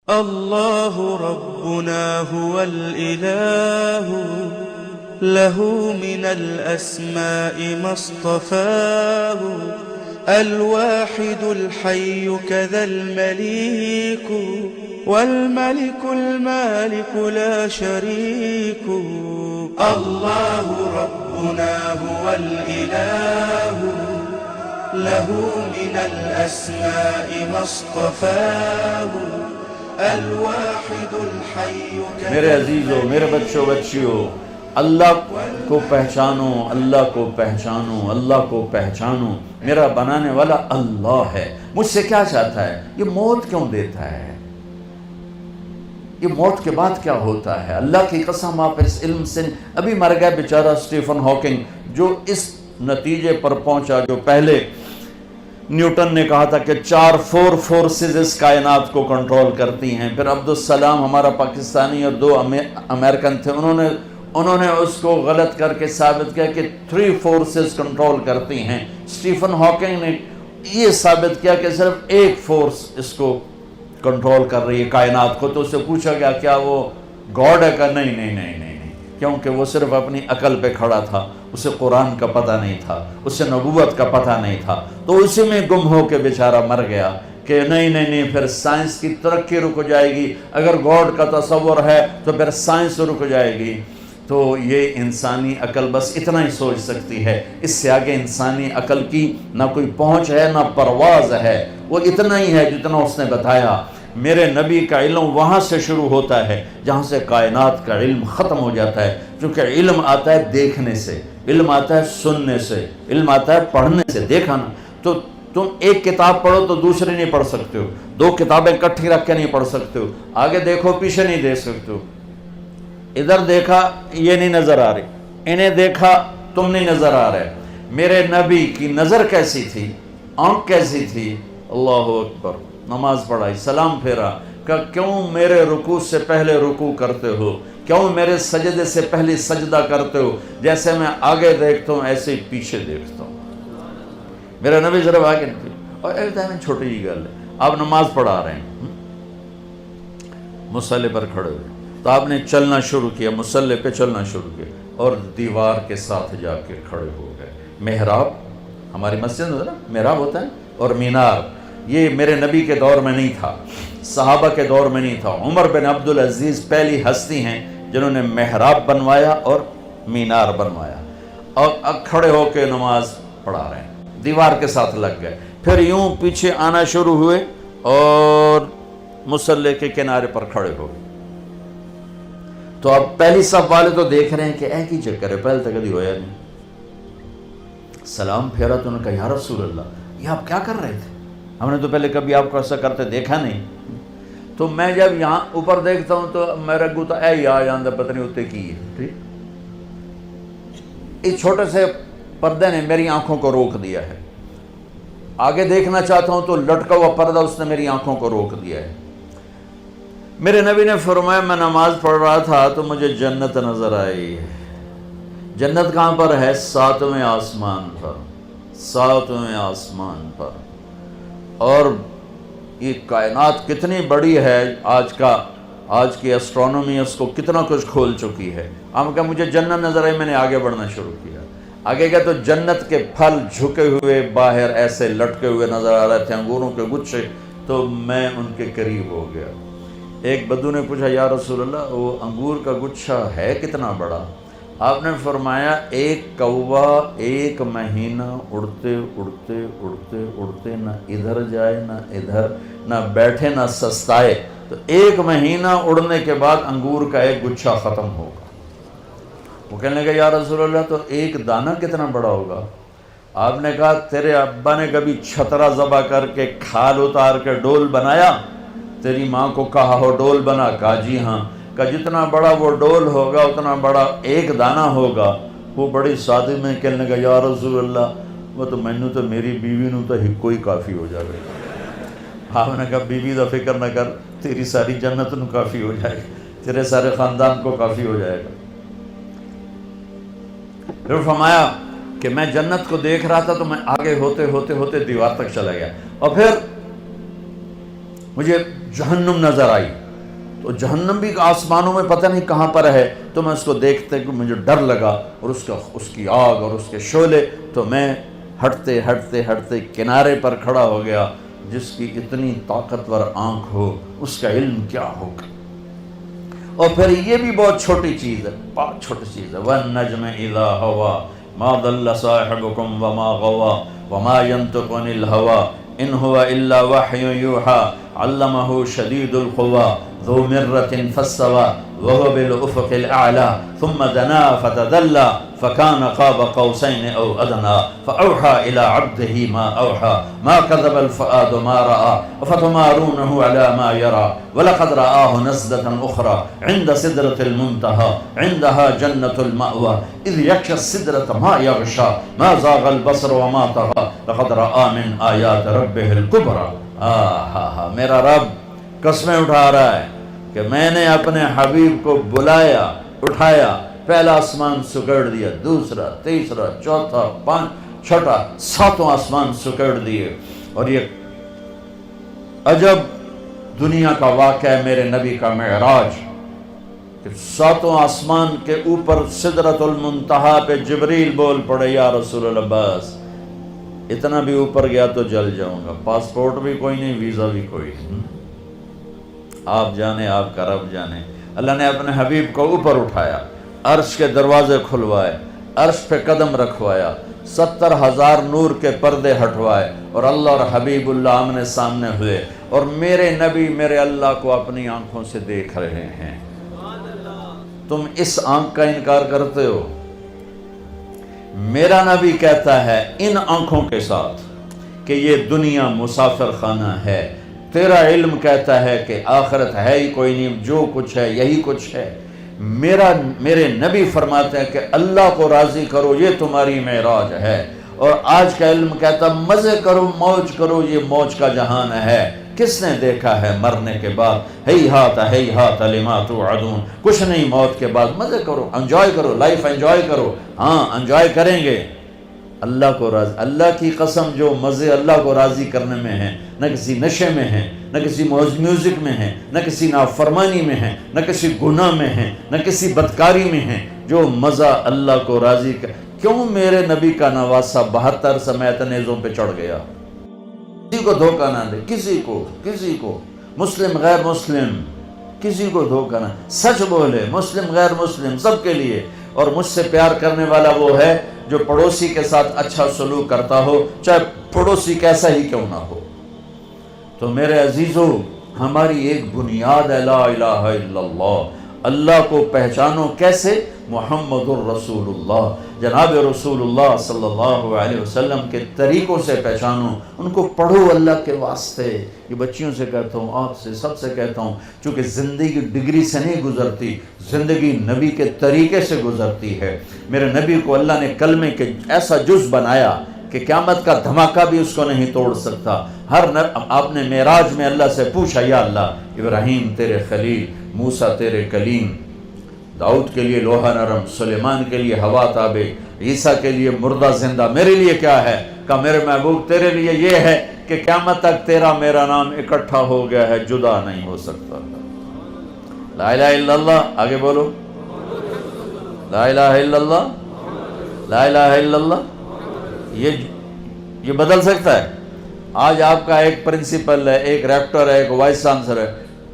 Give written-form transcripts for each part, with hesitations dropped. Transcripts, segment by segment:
الله ربنا هو الإله، له من الأسماء ما اصطفاه، الواحد الحي كذا المليك، والملك المالك لا شريك. الله ربنا هو الإله، له من الأسماء ما اصطفاه، الواحد الحي كذا. میرے عزیزوں، میرے بچوں بچیوں، اللہ کو پہچانو، اللہ کو پہچانو، اللہ کو پہچانو۔ میرا بنانے والا اللہ ہے۔ مجھ سے کیا چاہتا ہے؟ یہ موت کیوں دیتا ہے؟ یہ موت کے بعد کیا ہوتا ہے؟ اللہ کی قسم آپ اس علم سے ابھی مر گیا بیچارہ اسٹیفن ہاکنگ، جو اس نتیجے پر پہنچا جو پہلے نیوٹن نے کہا تھا کہ 4 فورسز اس کائنات کو کنٹرول کرتی ہیں۔ پھر عبدالسلام ہمارا پاکستانی اور 2 امریکن تھے، انہوں نے اس کو غلط کر کے ثابت کیا کہ 3 فورسز کنٹرول کرتی ہیں۔ اسٹیفن ہاکنگ نے یہ ثابت کیا کہ صرف ایک فورس اس کو کنٹرول کر رہی ہے کائنات کو۔ تو اس سے پوچھا گیا کیا وہ گاڈ ہے؟ کہ نہیں، کیونکہ وہ صرف اپنی عقل پہ کھڑا تھا، اسے قرآن کا پتہ نہیں تھا، اسے نبوت کا پتہ نہیں تھا، تو اسی میں گم ہو کے بیچارہ مر گیا کہ نہیں، پھر سائنس کی ترقی رک جائے گی، اگر گاڈ کا تصور ہے تو پھر سائنس رک جائے گی۔ تو یہ انسانی عقل بس اتنا ہی سوچ سکتی ہے، اس سے آگے انسانی عقل کی نہ کوئی پہنچ ہے نہ پرواز ہے، وہ اتنا ہی ہے جتنا اس نے بتایا۔ میرے نبی کا علم وہاں سے شروع ہوتا ہے جہاں سے کائنات کا علم ختم ہو جاتا ہے، کیونکہ علم آتا ہے دیکھنے سے، علم آتا ہے سننے سے، علم آتا ہے پڑھنے سے۔ دیکھا نا، تو تم ایک کتاب پڑھو تو دوسری نہیں پڑھ سکتے ہو، 2 کتابیں اکٹھی رکھ کے نہیں پڑھ سکتے ہو، آگے دیکھو پیچھے نہیں دیکھ سکتے ہو، ادھر دیکھا یہ نہیں نظر آ رہی، انہیں دیکھا تم نہیں نظر آ رہے۔ میرے نبی کی نظر کیسی تھی، آنکھ کیسی تھی؟ اللہ اکبر! نماز پڑھائی، سلام پھیرا کہ کیوں میرے رکوع سے پہلے رکوع کرتے ہو، کیوں میرے سجدے سے پہلے سجدہ کرتے ہو؟ جیسے میں آگے دیکھتا ہوں ایسے ہی پیچھے دیکھتا ہوں۔ میرا نبی ضرور آگے نہیں، اور ایک دائم چھوٹی جی گل ہے، آپ نماز پڑھا رہے ہیں، مصلی پر کھڑے ہوئے، تو آپ نے چلنا شروع کیا، مصلی پہ چلنا شروع کیا، اور دیوار کے ساتھ جا کے کھڑے ہو گئے۔ محراب ہماری مسجد میں نا محراب ہوتا ہے، اور مینار، یہ میرے نبی کے دور میں نہیں تھا، صحابہ کے دور میں نہیں تھا۔ عمر بن عبدالعزیز پہلی ہستی ہیں جنہوں نے محراب بنوایا اور مینار بنوایا، اور اب کھڑے ہو کے نماز پڑھا رہے ہیں، دیوار کے ساتھ لگ گئے، پھر یوں پیچھے آنا شروع ہوئے اور مصلی کے کنارے پر کھڑے ہو گئے۔ تو اب پہلی صف والے تو دیکھ رہے ہیں کہ ایک ہی چکر ہے، پہلے تک کبھی ہویا نہیں۔ سلام پھیرا تو انہوں نے کہا یا رسول اللہ، یہ آپ کیا کر رہے تھے؟ ہم نے تو پہلے کبھی آپ کو ایسا کرتے دیکھا نہیں۔ تو میں جب یہاں اوپر دیکھتا ہوں تو میرا گوتا اے یا جاندہ پتہ نہیں ہوتے کی ہے، ٹھیک؟ اس چھوٹے سے پردے نے میری آنکھوں کو روک دیا ہے، آگے دیکھنا چاہتا ہوں تو لٹکا ہوا پردہ اس نے میری آنکھوں کو روک دیا ہے۔ میرے نبی نے فرمایا میں نماز پڑھ رہا تھا تو مجھے جنت نظر آئی۔ جنت کہاں پر ہے؟ 7ویں آسمان پر، 7ویں آسمان پر۔ اور یہ کائنات کتنی بڑی ہے، آج کی اسٹرونومی اس کو کتنا کچھ کھول چکی ہے۔ ہم کہا مجھے جنت نظر آئی، میں نے آگے بڑھنا شروع کیا، آگے گیا تو جنت کے پھل جھکے ہوئے باہر ایسے لٹکے ہوئے نظر آ رہے تھے، انگوروں کے گچھے، تو میں ان کے قریب ہو گیا۔ ایک بدو نے پوچھا یا رسول اللہ وہ انگور کا گچھا ہے کتنا بڑا؟ آپ نے فرمایا ایک کوا 1 مہینہ اڑتے اڑتے اڑتے اڑتے نہ ادھر جائے نہ ادھر، نہ بیٹھے نہ سستائے، تو 1 مہینہ اڑنے کے بعد انگور کا ایک گچھا ختم ہوگا۔ وہ کہنے لگا یا رسول اللہ تو ایک دانہ کتنا بڑا ہوگا؟ آپ نے کہا تیرے ابا نے کبھی چھترا ذبح کر کے کھال اتار کے ڈول بنایا؟ تیری ماں کو کہا ہو ڈول بنا؟ کہا جی ہاں۔ کہ جتنا بڑا وہ ڈول ہوگا اتنا بڑا ایک دانہ ہوگا۔ وہ بڑی سادے میں کہنے لگا یا رسول اللہ وہ تو مینوں تو میری بیوی نو تو ہکو ہی کافی ہو جائے گا۔ آپ نے کہا بیوی دا فکر نہ کر، تیری ساری جنت نو کافی ہو جائے گا، تیرے سارے خاندان کو کافی ہو جائے گا۔ پھر فرمایا کہ میں جنت کو دیکھ رہا تھا تو میں آگے ہوتے ہوتے ہوتے دیوار تک چلا گیا، اور پھر مجھے جہنم نظر آئی، تو جہنم بھی آسمانوں میں پتہ نہیں کہاں پر ہے، تو میں اس کو دیکھتے کہ مجھے ڈر لگا، اور اس کی آگ اور اس کے شعلے، تو میں ہٹتے ہٹتے ہٹتے کنارے پر کھڑا ہو گیا۔ جس کی اتنی طاقتور آنکھ ہو اس کا علم کیا ہوگا۔ اور پھر یہ بھی بہت چھوٹی چیز ہے، بہت چھوٹی چیز ہے، وَالنَّجْمِ إِذَا هَوَىٰ مَا ضَلَّ صَاحِبُكُمْ وَمَا غَوَىٰ وَمَا يَنطِقُ عَنِ الْهَوَىٰ إِنْ هُوَ إِلَّا وَحْيٌ يُوحَىٰ عَلَّمَهُ شَدِيدُ الْقُوَىٰ ذُو مِرَّةٍ فَاسْتَوَىٰ وَهُوَ بِالْأُفُقِ الْأَعْلَىٰ ثُمَّ دَنَا فَتَدَلَّىٰ فَكَانَ قَابَ قَوْسَيْنِ أَوْ أَدْنَىٰ فَأَوْحَىٰ إِلَىٰ عَبْدِهِ مَا أَوْحَىٰ مَا كَذَبَ الْفُؤَادُ مَا رَأَىٰ أَفَتُمَارُونَهُ عَلَىٰ مَا يَرَىٰ وَلَقَدْ رَآهُ نَزْلَةً أُخْرَىٰ عِندَ سِدْرَةِ الْمُنتَهَىٰ عِندَهَا جَنَّةُ الْمَأْوَىٰ إِذْ يَغْشَى السِّدْرَةَ مَا يَغْشَىٰ مَا زَاغَ الْبَصَرُ وَمَا طَغَىٰ لَقَدْ رَآ مِنْ آيَاتِ رَبِّهِ الْكُبْرَىٰ۔ میرا رب قسمیں اٹھا رہا ہے کہ میں نے اپنے حبیب کو بلایا، اٹھایا، پہلا آسمان سکڑ دیا، دوسرا، تیسرا، چوتھا، چھٹا، ساتوں آسمان سکڑ دیے۔ اور یہ عجب دنیا کا واقعہ ہے میرے نبی کا معراج، کہ ساتوں آسمان کے اوپر سدرۃ المنتہا پہ جبریل بول پڑے، یا رسول اللہ بس اتنا بھی اوپر گیا تو جل جاؤں گا، پاسپورٹ بھی کوئی نہیں، ویزا بھی کوئی نہیں، آپ جانے، آپ کا رب جانے۔ اللہ نے اپنے حبیب کو اوپر اٹھایا، عرش کے دروازے کھلوائے، عرش پہ قدم رکھوایا، 70,000 نور کے پردے ہٹوائے، اور اللہ اور حبیب اللہ آمنے سامنے ہوئے، اور میرے نبی میرے اللہ کو اپنی آنکھوں سے دیکھ رہے ہیں۔ تم اس آنکھ کا انکار کرتے ہو؟ میرا نبی کہتا ہے ان آنکھوں کے ساتھ کہ یہ دنیا مسافر خانہ ہے، تیرا علم کہتا ہے کہ آخرت ہے ہی کوئی نہیں، جو کچھ ہے یہی کچھ ہے۔ میرے نبی فرماتے ہیں کہ اللہ کو راضی کرو، یہ تمہاری معراج ہے، اور آج کا علم کہتا مزے کرو، موج کرو، یہ موج کا جہان ہے۔ کس نے دیکھا ہے مرنے کے بعد ہیہات لما توعدون، کچھ نہیں موت کے بعد، مزے کرو، انجوائے کرو، لائف انجوائے کرو۔ ہاں انجوائے کریں گے، اللہ کو راضی، اللہ کی قسم جو مزے اللہ کو راضی کرنے میں ہیں، نہ کسی نشے میں ہیں، نہ کسی میوزک میں ہیں، نہ کسی نافرمانی میں ہیں، نہ کسی گناہ میں ہیں، نہ کسی بدکاری میں ہیں، جو مزہ اللہ کو راضی کر۔ کیوں میرے نبی کا نواسہ 72 سمیت نیزوں پہ چڑھ گیا؟ کسی کو دھوکہ نہ دے، کسی کو مسلم غیر مسلم کسی کو دھوکہ نہ، سچ بولے، مسلم غیر مسلم سب کے لیے۔ اور مجھ سے پیار کرنے والا وہ ہے جو پڑوسی کے ساتھ اچھا سلوک کرتا ہو، چاہے پڑوسی کیسا ہی کیوں نہ ہو۔ تو میرے عزیزو، ہماری ایک بنیاد ہے لا الہ الا اللہ۔ اللہ کو پہچانو کیسے؟ محمد الرسول اللہ، جناب رسول اللہ صلی اللہ علیہ وسلم کے طریقوں سے پہچانو، ان کو پڑھو اللہ کے واسطے۔ یہ بچیوں سے کہتا ہوں، آپ سے، سب سے کہتا ہوں، چونکہ زندگی ڈگری سے نہیں گزرتی، زندگی نبی کے طریقے سے گزرتی ہے۔ میرے نبی کو اللہ نے کلمے کے ایسا جز بنایا کہ قیامت کا دھماکہ بھی اس کو نہیں توڑ سکتا۔ آپ نے معراج میں اللہ سے پوچھا، یا اللہ، ابراہیم تیرے خلیل، موسیٰ تیرے کلیم، داؤد کے لیے لوہا نرم، سلیمان کے لیے ہوا تابع، عیسیٰ کے لیے مردہ زندہ، میرے لیے کیا ہے؟ کہا میرے محبوب تیرے لیے یہ ہے کہ قیامت تک تیرا میرا نام اکٹھا ہو گیا ہے، جدا نہیں ہو سکتا۔ لا الہ الا اللہ، آگے بولو، لا الہ الا اللہ، لا الہ الا اللہ۔ یہ بدل سکتا ہے؟ آج آپ کا ایک پرنسپل ہے، ایک ریکٹر ہے، ایک وائس چانسلر ہے،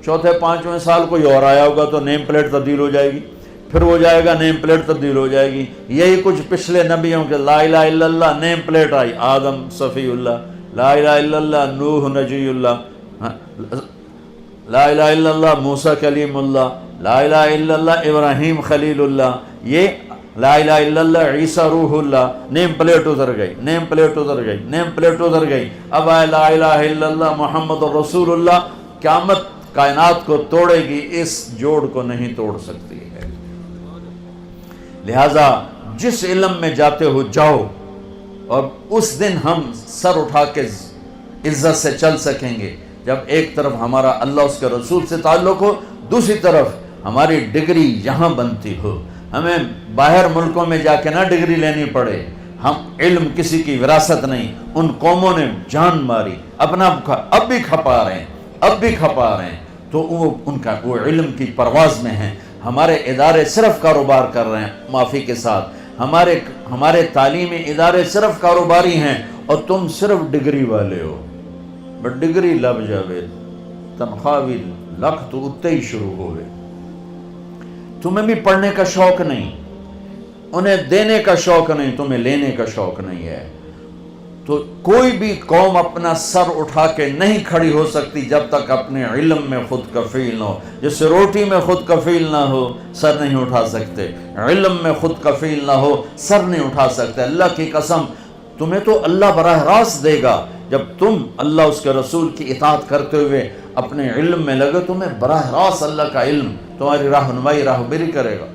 چوتھے 5ویں سال کوئی اور آیا ہوگا تو نیم پلیٹ تبدیل ہو جائے گی، پھر وہ جائے گا نیم پلیٹ تبدیل ہو جائے گی۔ یہی کچھ پچھلے نبیوں کے، لا الہ الا اللہ نیم پلیٹ آئی، آدم صفی اللہ، لا الہ الا اللہ نوح نجی اللہ، لا الہ الا اللہ موسیٰ کلیم اللہ، لا الہ الا اللہ ابراہیم خلیل اللہ، یہ لا الہ الا اللہ عیسیٰ روح اللہ، نیم پلیٹ ادھر گئی، نیم پلیٹ ادھر گئی، نیم پلیٹ ادھر گئی، اب آئے لا الہ الا اللہ محمد رسول اللہ۔ قیامت کائنات کو توڑے گی، اس جوڑ کو نہیں توڑ سکتی ہے۔ لہذا جس علم میں جاتے ہو جاؤ، اور اس دن ہم سر اٹھا کے عزت سے چل سکیں گے جب ایک طرف ہمارا اللہ اس کے رسول سے تعلق ہو، دوسری طرف ہماری ڈگری یہاں بنتی ہو، ہمیں باہر ملکوں میں جا کے نہ ڈگری لینی پڑے۔ ہم علم کسی کی وراثت نہیں، ان قوموں نے جان ماری، اپنا اب بھی کھپا رہے ہیں، اب بھی کھپا رہے ہیں، تو وہ علم کی پرواز میں ہیں۔ ہمارے ادارے صرف کاروبار کر رہے ہیں، معافی کے ساتھ ہمارے تعلیمی ادارے صرف کاروباری ہیں، اور تم صرف ڈگری والے ہو۔ بٹ ڈگری لب جاوے تنخواہ بھی لکھ تو اتنے ہی شروع ہوئے، تمہیں بھی پڑھنے کا شوق نہیں، انہیں دینے کا شوق نہیں، تمہیں لینے کا شوق نہیں ہے۔ تو کوئی بھی قوم اپنا سر اٹھا کے نہیں کھڑی ہو سکتی جب تک اپنے علم میں خود کفیل نہ ہو۔ جیسے روٹی میں خود کفیل نہ ہو سر نہیں اٹھا سکتے، علم میں خود کفیل نہ ہو سر نہیں اٹھا سکتے۔ اللہ کی قسم، تمہیں تو اللہ براہ راست دے گا جب تم اللہ اس کے رسول کی اطاعت کرتے ہوئے اپنے علم میں لگے، تمہیں براہ راست اللہ کا علم تمہاری راہنمائی راہبری کرے گا۔